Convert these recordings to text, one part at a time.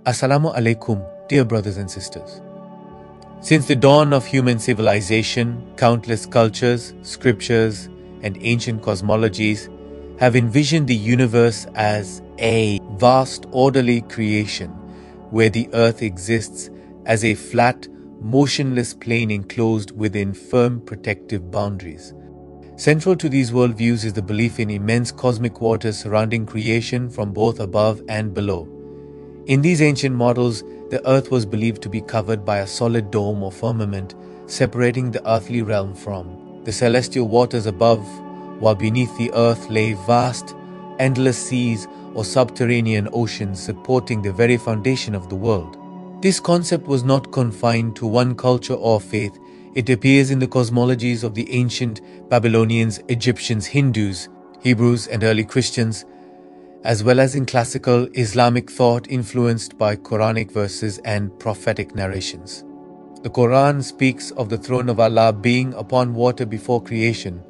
Assalamu alaikum, dear brothers and sisters. Since the dawn of human civilization, countless cultures, scriptures, and ancient cosmologies have envisioned the universe as a vast, orderly creation where the earth exists as a flat, motionless plane enclosed within firm protective boundaries. Central to these worldviews is the belief in immense cosmic waters surrounding creation from both above and below. In these ancient models, the earth was believed to be covered by a solid dome or firmament, separating the earthly realm from the celestial waters above, while beneath the earth lay vast, endless seas or subterranean oceans supporting the very foundation of the world. This concept was not confined to one culture or faith. It appears in the cosmologies of the ancient Babylonians, Egyptians, Hindus, Hebrews, and early Christians, as well as in classical Islamic thought influenced by Quranic verses and prophetic narrations. The Qur'an speaks of the throne of Allah being upon water before creation,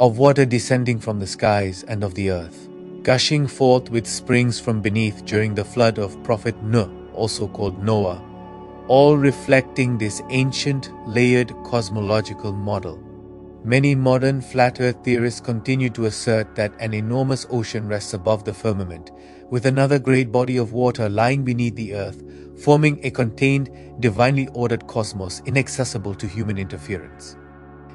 of water descending from the skies and of the earth, gushing forth with springs from beneath during the flood of Prophet Nuh, also called Noah, all reflecting this ancient, layered cosmological model. Many modern flat earth theorists continue to assert that an enormous ocean rests above the firmament, with another great body of water lying beneath the earth, forming a contained, divinely ordered cosmos inaccessible to human interference.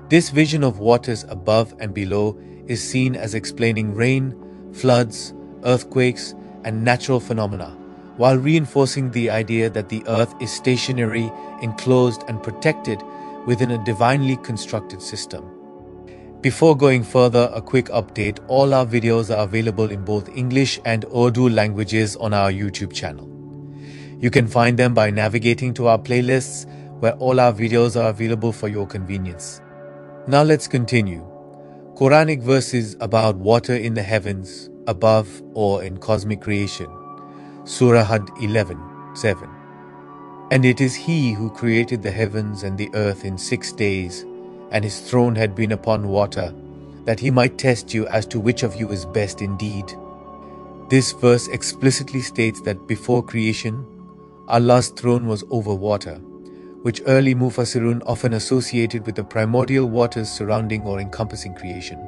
This vision of waters above and below is seen as explaining rain, floods, earthquakes, and natural phenomena, while reinforcing the idea that the earth is stationary, enclosed, and protected within a divinely constructed system. Before going further, a quick update: all our videos are available in both English and Urdu languages on our YouTube channel. You can find them by navigating to our playlists, where all our videos are available for your convenience. Now let's continue. Quranic verses about water in the heavens, above, or in cosmic creation. Surah Had 11:7. And it is He who created the heavens and the earth in 6 days, and His throne had been upon water, that He might test you as to which of you is best indeed. This verse explicitly states that before creation, Allah's throne was over water, which early Mufassirun often associated with the primordial waters surrounding or encompassing creation.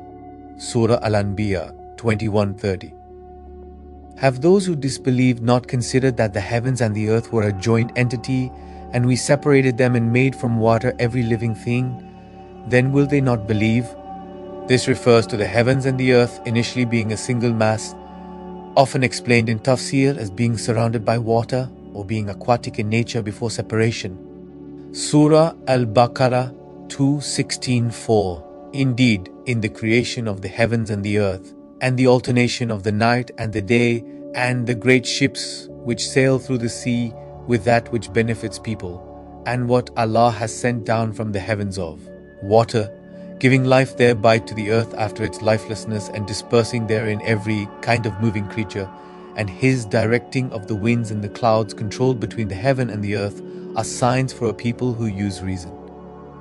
Surah Al-Anbiya 21:30. Have those who disbelieved not considered that the heavens and the earth were a joint entity, and we separated them and made from water every living thing? Then will they not believe? This refers to the heavens and the earth initially being a single mass, often explained in Tafsir as being surrounded by water or being aquatic in nature before separation. Surah Al-Baqarah 2:16-4. Indeed, in the creation of the heavens and the earth, and the alternation of the night and the day, and the great ships which sail through the sea with that which benefits people, and what Allah has sent down from the heavens of water, giving life thereby to the earth after its lifelessness, and dispersing therein every kind of moving creature, and His directing of the winds and the clouds controlled between the heaven and the earth, are signs for a people who use reason.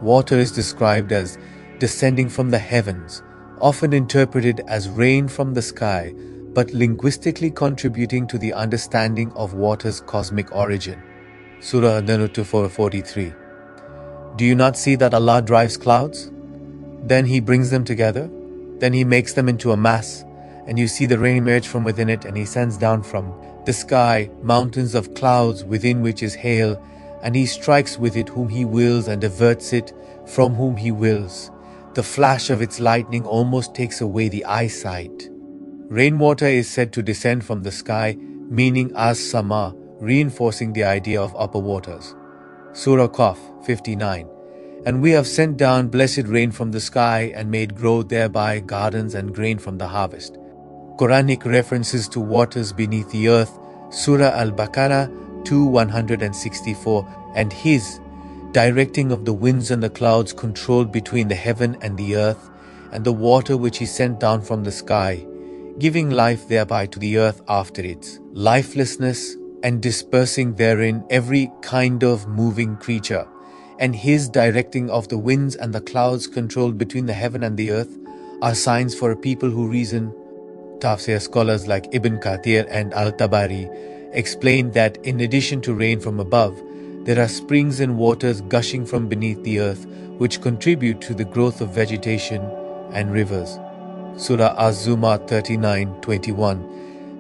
Water is described as descending from the heavens, often interpreted as rain from the sky, but linguistically contributing to the understanding of water's cosmic origin. Surah An-Nur 4:43. Do you not see that Allah drives clouds? Then He brings them together. Then He makes them into a mass, and you see the rain emerge from within it, and He sends down from the sky mountains of clouds within which is hail, and He strikes with it whom He wills and averts it from whom He wills. The flash of its lightning almost takes away the eyesight. Rainwater is said to descend from the sky, meaning as-sama, reinforcing the idea of upper waters. Surah Qaf 59. And we have sent down blessed rain from the sky and made grow thereby gardens and grain from the harvest. Quranic references to waters beneath the earth. Surah Al-Baqarah 2:164. And His directing of the winds and the clouds controlled between the heaven and the earth, and the water which He sent down from the sky, giving life thereby to the earth after its lifelessness, and dispersing therein every kind of moving creature, and His directing of the winds and the clouds controlled between the heaven and the earth, are signs for a people who reason. Tafsir scholars like Ibn Kathir and Al-Tabari explained that in addition to rain from above, there are springs and waters gushing from beneath the earth which contribute to the growth of vegetation and rivers. Surah Az-Zumar 39:21.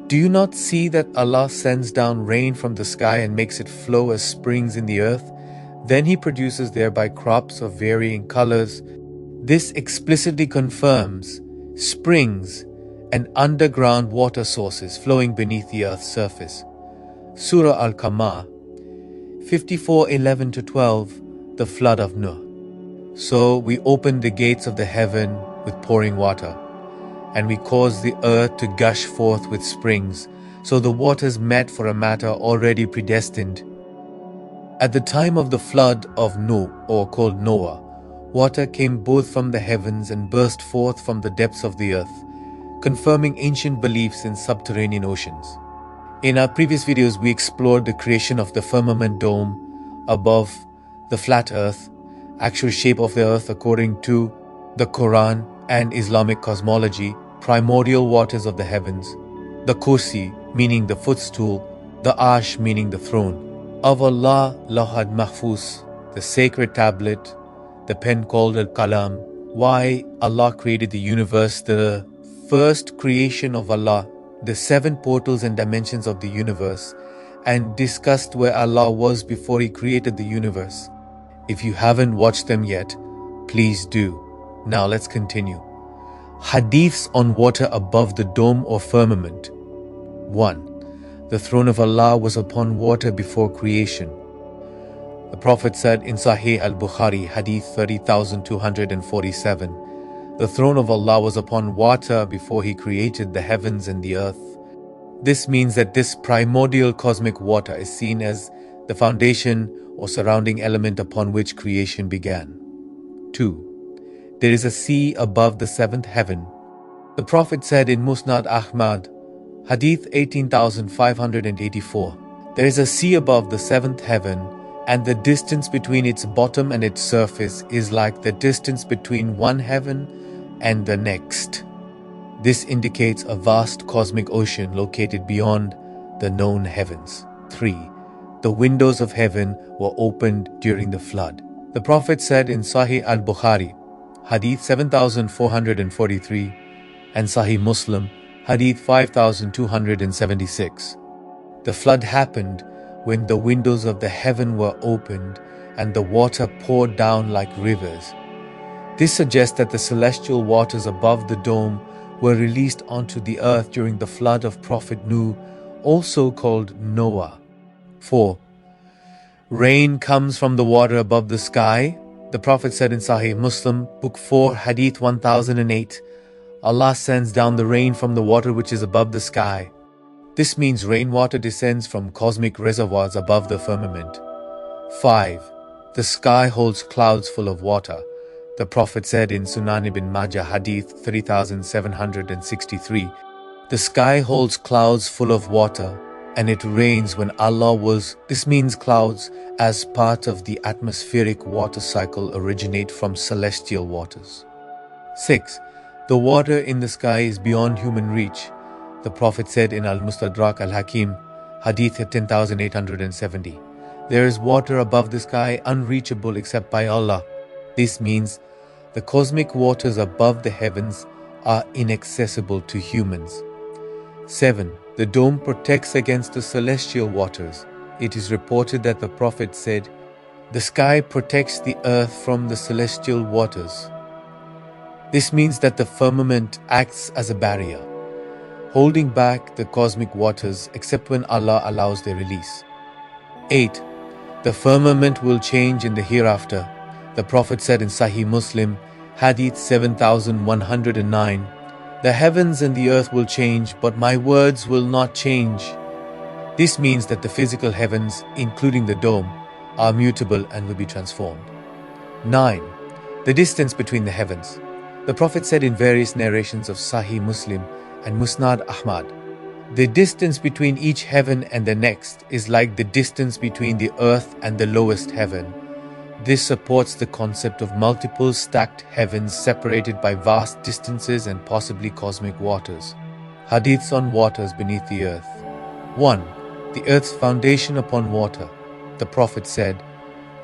Do you not see that Allah sends down rain from the sky and makes it flow as springs in the earth? Then He produces thereby crops of varying colors. This explicitly confirms springs and underground water sources flowing beneath the earth's surface. Surah Al-Qamar 54:11-12, the flood of Nuh. So we opened the gates of the heaven with pouring water, and we caused the earth to gush forth with springs, so the waters met for a matter already predestined. At the time of the flood of Nuh, or called Noah, water came both from the heavens and burst forth from the depths of the earth, confirming ancient beliefs in subterranean oceans. In our previous videos, we explored the creation of the firmament dome above the flat earth, actual shape of the earth according to the Qur'an and Islamic cosmology, primordial waters of the heavens, the kursi meaning the footstool, the arsh meaning the throne, of Allah Lawhad Mahfuz, the sacred tablet, the pen called Al-Qalam, why Allah created the universe, the first creation of Allah, the 7 portals and dimensions of the universe, and discussed where Allah was before He created the universe. If you haven't watched them yet, please do. Now let's continue. Hadiths on water above the dome or firmament. 1. The throne of Allah was upon water before creation. The Prophet said in Sahih al-Bukhari, Hadith 30,247, the throne of Allah was upon water before He created the heavens and the earth. This means that this primordial cosmic water is seen as the foundation or surrounding element upon which creation began. 2. There is a sea above the 7th heaven. The Prophet said in Musnad Ahmad, Hadith 18,584, there is a sea above the 7th heaven, and the distance between its bottom and its surface is like the distance between one heaven and the next. This indicates a vast cosmic ocean located beyond the known heavens. 3. The windows of heaven were opened during the flood. The Prophet said in Sahih al-Bukhari, Hadith 7443, and Sahih Muslim, Hadith 5276. The flood happened when the windows of the heaven were opened and the water poured down like rivers. This suggests that the celestial waters above the dome were released onto the earth during the flood of Prophet Nuh, also called Noah. 4. Rain comes from the water above the sky. The Prophet said in Sahih Muslim, Book 4, Hadith 1008, Allah sends down the rain from the water which is above the sky. This means rainwater descends from cosmic reservoirs above the firmament. 5. The sky holds clouds full of water. The Prophet said in Sunan ibn Majah Hadith 3763, the sky holds clouds full of water, and it rains when Allah wills. This means clouds, as part of the atmospheric water cycle, originate from celestial waters. 6. The water in the sky is beyond human reach. The Prophet said in Al-Mustadrak al-Hakim, Hadith 10,870, there is water above the sky unreachable except by Allah. This means the cosmic waters above the heavens are inaccessible to humans. 7. The dome protects against the celestial waters. It is reported that the Prophet said, the sky protects the earth from the celestial waters. This means that the firmament acts as a barrier, holding back the cosmic waters except when Allah allows their release. 8. The firmament will change in the hereafter. The Prophet said in Sahih Muslim, Hadith 7109, the heavens and the earth will change, but my words will not change. This means that the physical heavens, including the dome, are mutable and will be transformed. 9. The distance between the heavens. The Prophet said in various narrations of Sahih Muslim and Musnad Ahmad, the distance between each heaven and the next is like the distance between the earth and the lowest heaven. This supports the concept of multiple stacked heavens separated by vast distances and possibly cosmic waters. Hadiths on waters beneath the earth. 1. the earth's foundation upon water. The Prophet said,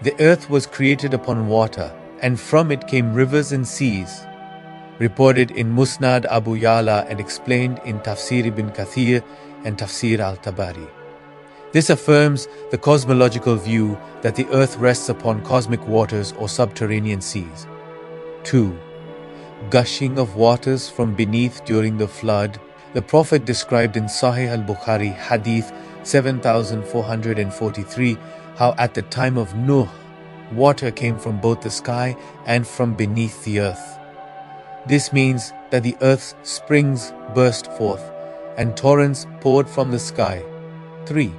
"The earth was created upon water, and from it came rivers and seas," reported in Musnad Abu Ya'la and explained in Tafsir ibn Kathir and Tafsir al-Tabari. This affirms the cosmological view that the earth rests upon cosmic waters or subterranean seas. 2. Gushing of waters from beneath during the flood. The Prophet described in Sahih al-Bukhari Hadith 7443 how at the time of Nuh, water came from both the sky and from beneath the earth. This means that the earth's springs burst forth and torrents poured from the sky. 3.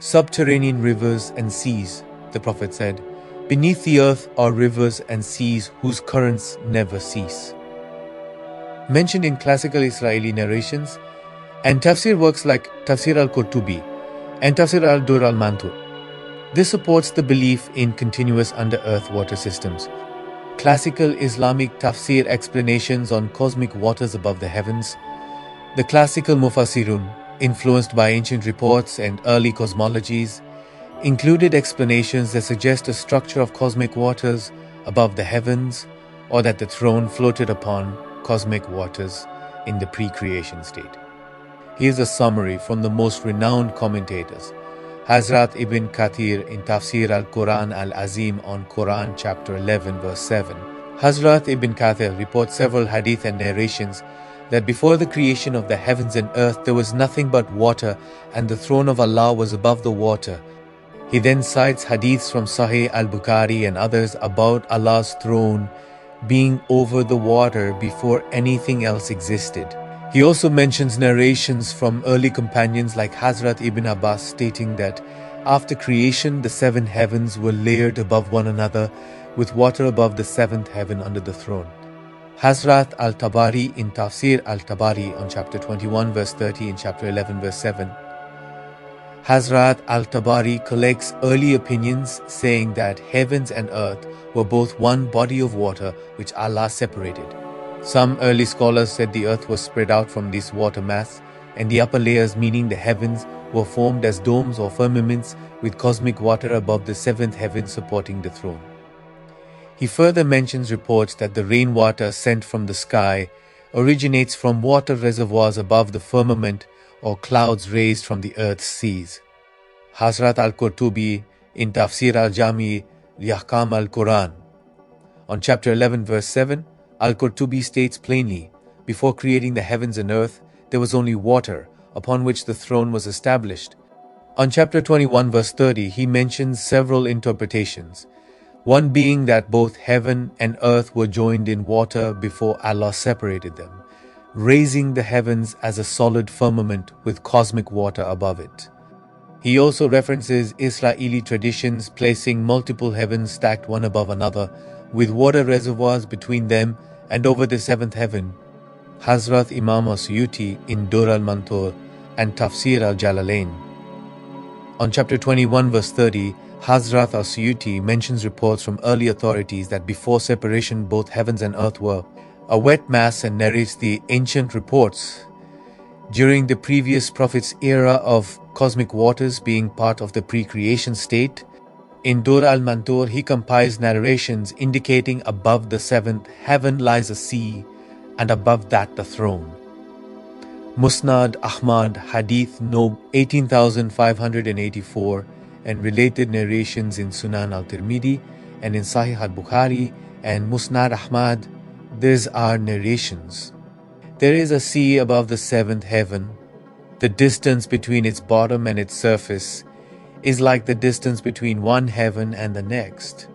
Subterranean rivers and seas. The Prophet said, "Beneath the earth are rivers and seas whose currents never cease." Mentioned in classical Israeli narrations and tafsir works like Tafsir al-Qurtubi and Tafsir al-Dur al-Mantur. This supports the belief in continuous under-earth water systems. Classical Islamic tafsir explanations on cosmic waters above the heavens. The classical Mufassirun, influenced by ancient reports and early cosmologies, included explanations that suggest a structure of cosmic waters above the heavens, or that the throne floated upon cosmic waters in the pre-creation state. Here's a summary from the most renowned commentators. Hazrat Ibn Kathir in Tafsir al-Qur'an al-Azim on Qur'an chapter 11 verse 7. Hazrat Ibn Kathir reports several hadith and narrations that before the creation of the heavens and earth there was nothing but water, and the throne of Allah was above the water. He then cites hadiths from Sahih al-Bukhari and others about Allah's throne being over the water before anything else existed. He also mentions narrations from early companions like Hazrat Ibn Abbas stating that after creation the 7 heavens were layered above one another, with water above the 7th heaven under the throne. Hazrat al-Tabari in Tafsir al-Tabari on chapter 21 verse 30 and chapter 11 verse 7. Hazrat al-Tabari collects early opinions saying that heavens and earth were both one body of water which Allah separated. Some early scholars said the earth was spread out from this water mass, and the upper layers, meaning the heavens, were formed as domes or firmaments with cosmic water above the 7th heaven supporting the throne. He further mentions reports that the rainwater sent from the sky originates from water reservoirs above the firmament or clouds raised from the earth's seas. Hazrat al-Qurtubi in Tafsir al-Jami Yahkam al-Qur'an on chapter 11 verse 7, al-Qurtubi states plainly, before creating the heavens and earth, there was only water, upon which the throne was established. On chapter 21 verse 30, he mentions several interpretations, one being that both heaven and earth were joined in water before Allah separated them, raising the heavens as a solid firmament with cosmic water above it. He also references Israeli traditions placing multiple heavens stacked one above another, with water reservoirs between them and over the 7th heaven. Hazrat Imam al-Suyuti in Dur al-Mantur and Tafsir al-Jalalain. On chapter 21 verse 30, Hazrat al-Suyuti mentions reports from early authorities that before separation both heavens and earth were a wet mass, and narrates the ancient reports during the previous prophet's era of cosmic waters being part of the pre-creation state. In Dur al-Mantur, he compiles narrations indicating above the 7th heaven lies a sea, and above that the throne. Musnad Ahmad Hadith No 18584 and related narrations in Sunan al-Tirmidhi and in Sahih al-Bukhari and Musnad Ahmad, these are narrations. There is a sea above the 7th heaven. The distance between its bottom and its surface is like the distance between one heaven and the next.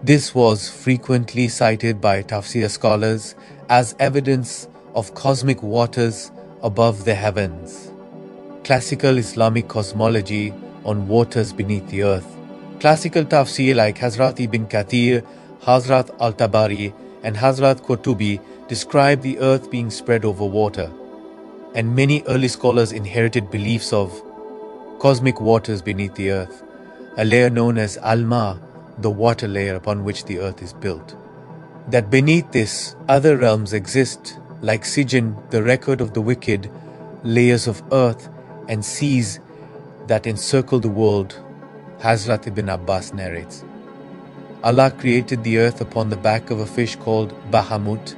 This was frequently cited by Tafsir scholars as evidence of cosmic waters above the heavens. Classical Islamic cosmology on waters beneath the earth. Classical tafsir like Hazrat Ibn Kathir, Hazrat al-Tabari and Hazrat Qurtubi describe the earth being spread over water, and many early scholars inherited beliefs of cosmic waters beneath the earth, a layer known as Alma, the water layer upon which the earth is built. That beneath this, other realms exist, like Sijin, the record of the wicked, layers of earth, and seas, that encircle the world, Hazrat ibn Abbas narrates. Allah created the earth upon the back of a fish called Bahamut,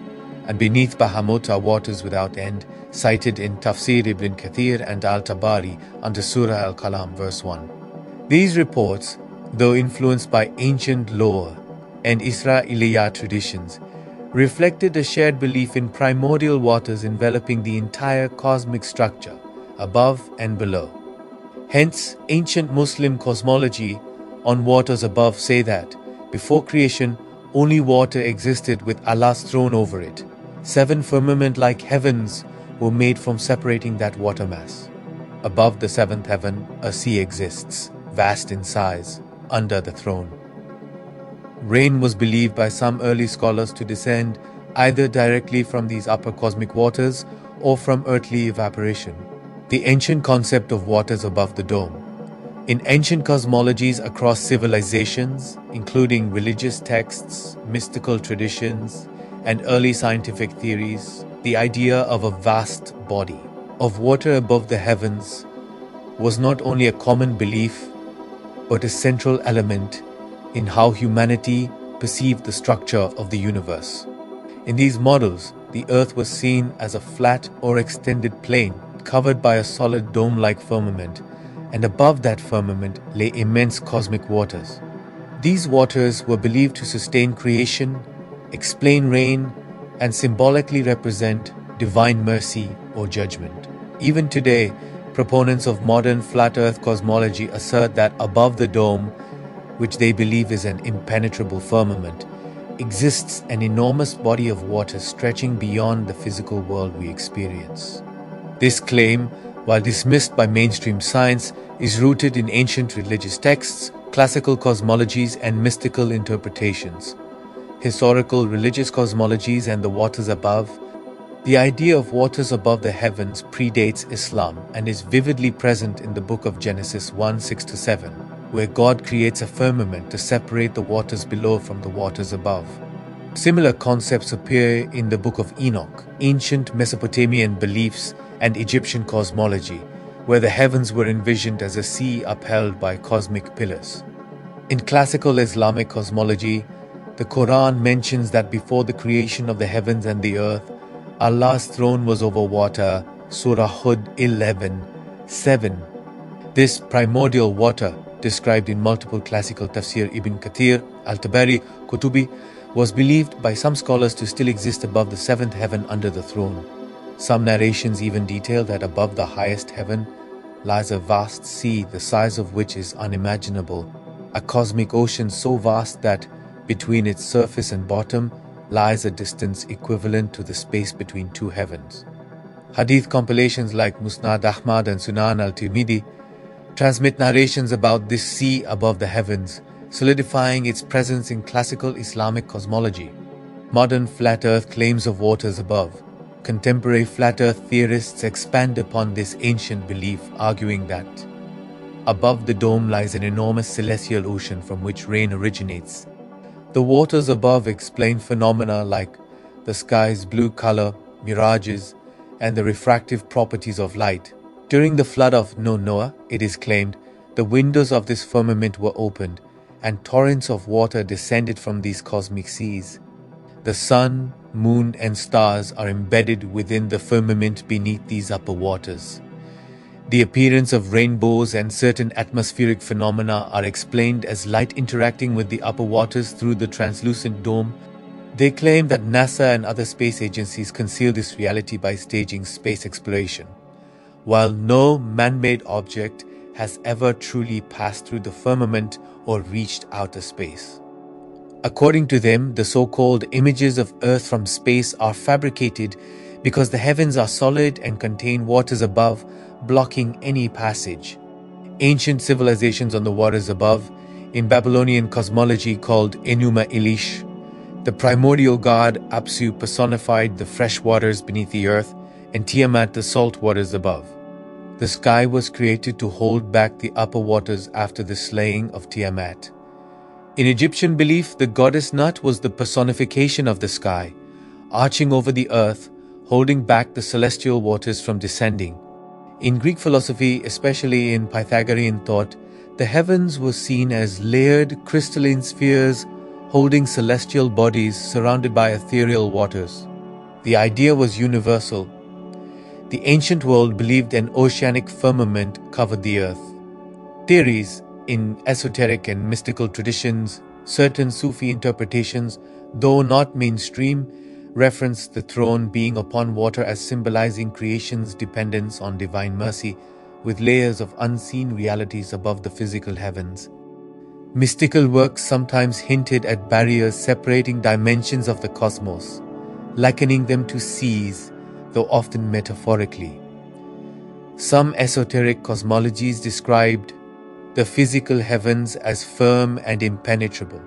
and beneath Bahamut are waters without end, cited in Tafsir ibn Kathir and Al-Tabari under Surah Al-Qalam verse 1. These reports, though influenced by ancient lore and Israeliyat traditions, reflected a shared belief in primordial waters enveloping the entire cosmic structure, above and below. Hence, ancient Muslim cosmology on waters above say that, before creation, only water existed with Allah's throne over it. 7 firmament-like heavens were made from separating that water mass. Above the 7th heaven, a sea exists, vast in size, under the throne. Rain was believed by some early scholars to descend either directly from these upper cosmic waters or from earthly evaporation. The ancient concept of waters above the dome. In ancient cosmologies across civilizations, including religious texts, mystical traditions, and early scientific theories, the idea of a vast body of water above the heavens was not only a common belief, but a central element in how humanity perceived the structure of the universe. In these models, the earth was seen as a flat or extended plane covered by a solid dome-like firmament, and above that firmament lay immense cosmic waters. These waters were believed to sustain creation, explain rain, and symbolically represent divine mercy or judgment. Even today, proponents of modern flat earth cosmology assert that above the dome, which they believe is an impenetrable firmament, exists an enormous body of water stretching beyond the physical world we experience. This claim, while dismissed by mainstream science, is rooted in ancient religious texts, classical cosmologies, and mystical interpretations. Historical religious cosmologies and the waters above. The idea of waters above the heavens predates Islam and is vividly present in the book of Genesis 1:6-7, where God creates a firmament to separate the waters below from the waters above. Similar concepts appear in the book of Enoch, ancient Mesopotamian beliefs, and Egyptian cosmology, where the heavens were envisioned as a sea upheld by cosmic pillars. In classical Islamic cosmology, the Qur'an mentions that before the creation of the heavens and the earth, Allah's throne was over water, Surah Hud 11:7. This primordial water, described in multiple classical Tafsir Ibn Kathir, Al-Tabari, Kutubi, was believed by some scholars to still exist above the 7th heaven under the throne. Some narrations even detail that above the highest heaven lies a vast sea the size of which is unimaginable, a cosmic ocean so vast that between its surface and bottom lies a distance equivalent to the space between 2 heavens. Hadith compilations like Musnad Ahmad and Sunan al-Tirmidhi transmit narrations about this sea above the heavens, solidifying its presence in classical Islamic cosmology. Modern flat earth claims of waters above. Contemporary flat earth theorists expand upon this ancient belief, arguing that above the dome lies an enormous celestial ocean from which rain originates. The waters above explain phenomena like the sky's blue color, mirages, and the refractive properties of light. During the flood of Noah, it is claimed, the windows of this firmament were opened, and torrents of water descended from these cosmic seas. The sun, moon, and stars are embedded within the firmament beneath these upper waters. The appearance of rainbows and certain atmospheric phenomena are explained as light interacting with the upper waters through the translucent dome. They claim that NASA and other space agencies conceal this reality by staging space exploration, while no man-made object has ever truly passed through the firmament or reached outer space. According to them, the so-called images of Earth from space are fabricated because the heavens are solid and contain waters above, blocking any passage. Ancient civilizations on the waters above, in Babylonian cosmology called Enuma Elish, the primordial god Apsu personified the fresh waters beneath the earth and Tiamat the salt waters above. The sky was created to hold back the upper waters after the slaying of Tiamat. In Egyptian belief, the goddess Nut was the personification of the sky, arching over the earth, holding back the celestial waters from descending. In Greek philosophy, especially in Pythagorean thought, the heavens were seen as layered crystalline spheres holding celestial bodies surrounded by ethereal waters. The idea was universal. The ancient world believed an oceanic firmament covered the earth. Theories in esoteric and mystical traditions, certain Sufi interpretations, though not mainstream, reference the throne being upon water as symbolizing creation's dependence on divine mercy, with layers of unseen realities above the physical heavens. Mystical works sometimes hinted at barriers separating dimensions of the cosmos, likening them to seas, though often metaphorically. Some esoteric cosmologies described the physical heavens as firm and impenetrable,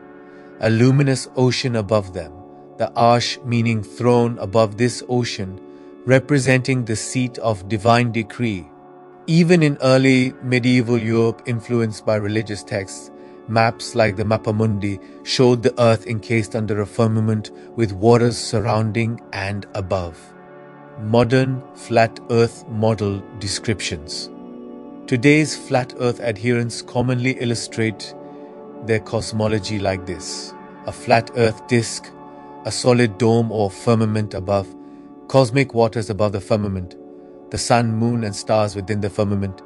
a luminous ocean above them, the arsh meaning throne above this ocean, representing the seat of divine decree. Even in early medieval Europe influenced by religious texts, maps like the Mappa Mundi showed the earth encased under a firmament with waters surrounding and above. Modern flat earth model descriptions. Today's flat earth adherents commonly illustrate their cosmology like this: a flat earth disk, a solid dome or firmament above, cosmic waters above the firmament, the sun, moon, and stars within the firmament,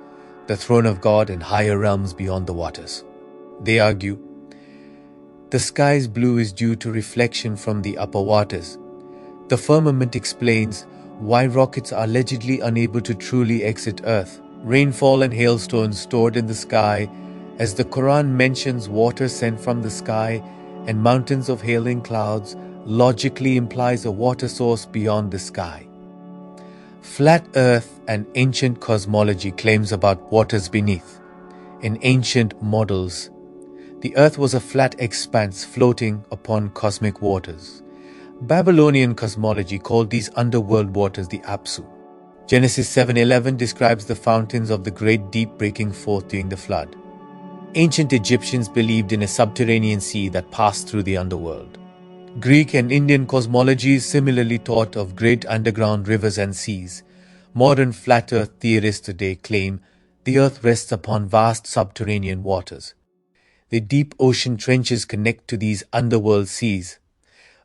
the throne of God and higher realms beyond the waters. They argue the sky's blue is due to reflection from the upper waters. The firmament explains why rockets are allegedly unable to truly exit Earth. Rainfall and hailstones stored in the sky, as the Qur'an mentions water sent from the sky and mountains of hailing clouds, logically implies a water source beyond the sky. Flat Earth and ancient cosmology claims about waters beneath. In ancient models, the Earth was a flat expanse floating upon cosmic waters. Babylonian cosmology called these underworld waters the Apsu. Genesis 7:11 describes the fountains of the great deep breaking forth during the flood. Ancient Egyptians believed in a subterranean sea that passed through the underworld. Greek and Indian cosmologies similarly taught of great underground rivers and seas. Modern flat earth theorists today claim the earth rests upon vast subterranean waters. The deep ocean trenches connect to these underworld seas.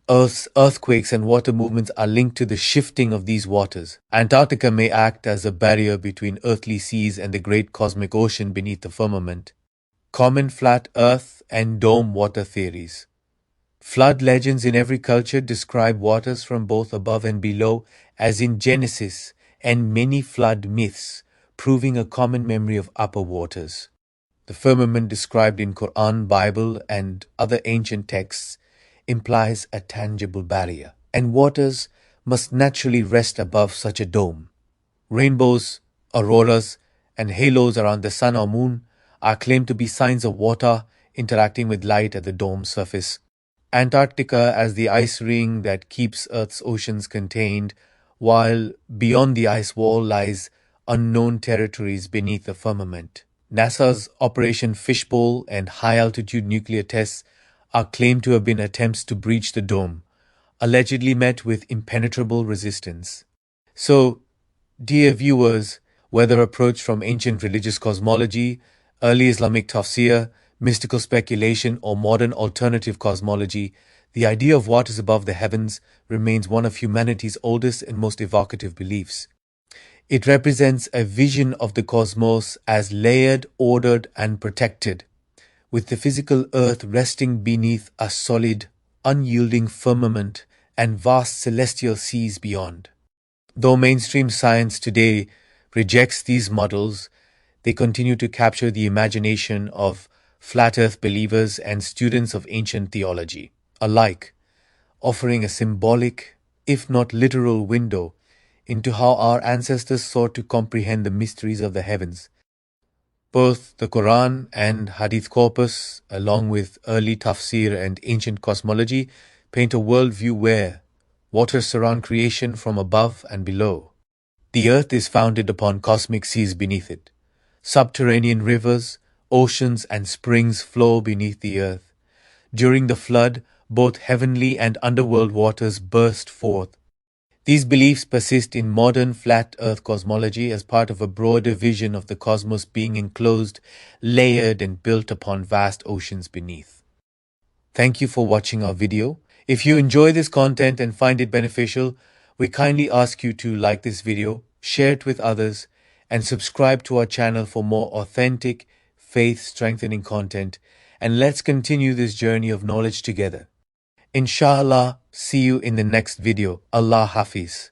Earth's earthquakes and water movements are linked to the shifting of these waters. Antarctica may act as a barrier between earthly seas and the great cosmic ocean beneath the firmament. Common flat earth and dome water theories. Flood legends in every culture describe waters from both above and below, as in Genesis, and many flood myths, proving a common memory of upper waters. The firmament described in Qur'an, Bible, and other ancient texts implies a tangible barrier, and waters must naturally rest above such a dome. Rainbows, auroras, and halos around the sun or moon are claimed to be signs of water interacting with light at the dome's surface. Antarctica as the ice ring that keeps Earth's oceans contained, while beyond the ice wall lies unknown territories beneath the firmament. NASA's Operation Fishbowl and high-altitude nuclear tests are claimed to have been attempts to breach the dome, allegedly met with impenetrable resistance. So, dear viewers, whether approached from ancient religious cosmology, early Islamic Tafsir, mystical speculation, or modern alternative cosmology, the idea of waters above the heavens remains one of humanity's oldest and most evocative beliefs. It represents a vision of the cosmos as layered, ordered, and protected, with the physical earth resting beneath a solid, unyielding firmament and vast celestial seas beyond. Though mainstream science today rejects these models, they continue to capture the imagination of flat earth believers and students of ancient theology alike, offering a symbolic, if not literal, window into how our ancestors sought to comprehend the mysteries of the heavens. Both the Quran and Hadith corpus, along with early Tafsir and ancient cosmology, paint a worldview where waters surround creation from above and below. The earth is founded upon cosmic seas beneath it. Subterranean rivers, oceans, and springs flow beneath the earth. During the flood, both heavenly and underworld waters burst forth. These beliefs persist in modern flat earth cosmology as part of a broader vision of the cosmos being enclosed, layered, and built upon vast oceans beneath. Thank you for watching our video. If you enjoy this content and find it beneficial, we kindly ask you to like this video, share it with others, and subscribe to our channel for more authentic, faith-strengthening content. And let's continue this journey of knowledge together. Inshallah, see you in the next video. Allah Hafiz.